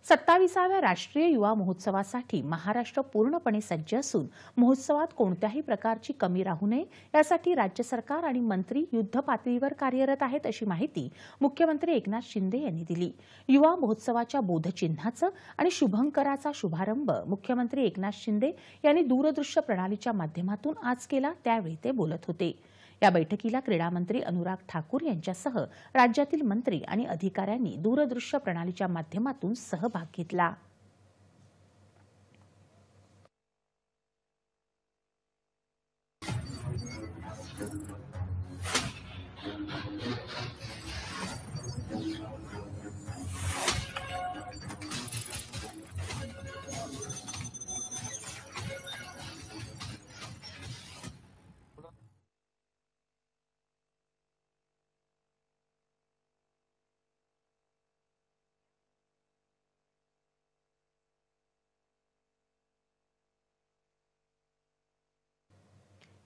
27व्या राष्ट्रीय युवा महोत्सवासाठी महाराष्ट्र पूर्णपणे सज्ज असून महोत्सवात कोणत्याही प्रकारची कमी राहू नये यासाठी राज्य सरकार आणि मंत्री युद्धपातळीवर कार्यरत आहेत अशी माहिती मुख्यमंत्री एकनाथ शिंदे यांनी दिली। युवा महोत्सवाच्या बोधचिन्हाचं आणि शुभंकराचा शुभारंभ मुख्यमंत्री एकनाथ शिंदे यांनी दूरदृश्य प्रणालीच्या माध्यमातून आज केला, त्यावेळी ते बोलत होते। या बैठकीला क्रीडा मंत्री अनुराग ठाकूर यांच्यासह राज्यातील मंत्री आणि अधिकाऱ्यांनी दूरदृश्य प्रणालीच्या माध्यमातून सहभाग घेतला।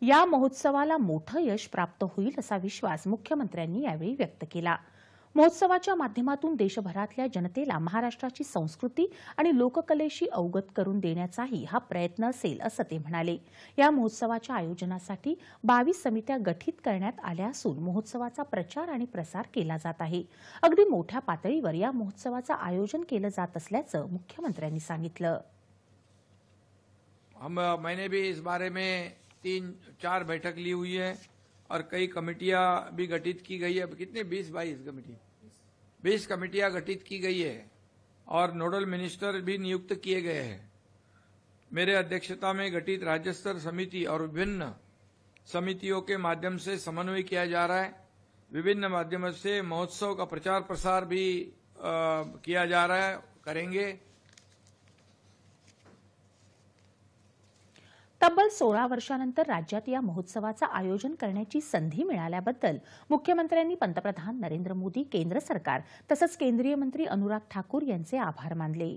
या महोत्सवाला मोठं यश प्राप्त होईल असा विश्वास मुख्यमंत्र्यांनी यावेळी व्यक्त केला। महोत्सवाच्या माध्यमातून देशभरातल्या जनतेला महाराष्ट्राची संस्कृती आणि लोककलेशी अवगत करून देण्याचाही हा प्रयत्न असेल असं ते म्हणाले। या महोत्सवाच्या आयोजनासाठी 22 समित्या गठीत करण्यात आल्या असून महोत्सवाचा प्रचार आणि प्रसार केला जात आहे। अगदी मोठ्या पातळीवर या महोत्सवाचं आयोजन केलं जात असल्याचं मुख्यमंत्र्यांनी सांगितलं। मैंने भी इस बारे में 3-4 बैठक ली हुई है और कई कमेटियां भी गठित की गई है। कितने 20-22 कमेटी 20 कमेटियां गठित की गई है और नोडल मिनिस्टर भी नियुक्त किए गए हैं। मेरे अध्यक्षता में गठित राज्य स्तर समिति और विभिन्न समितियों के माध्यम से समन्वय किया जा रहा है। विभिन्न माध्यमों से महोत्सव का प्रचार प्रसार भी किया जा रहा है, करेंगे। तब्बल 16 वर्षांनंतर राज्यात या महोत्सवाचं आयोजन करण्याची संधी मिळाल्याबद्दल मुख्यमंत्र्यांनी पंतप्रधान नरेंद्र मोदी, केंद्र सरकार तसंच केंद्रीय मंत्री अनुराग ठाकूर यांचे आभार मानले।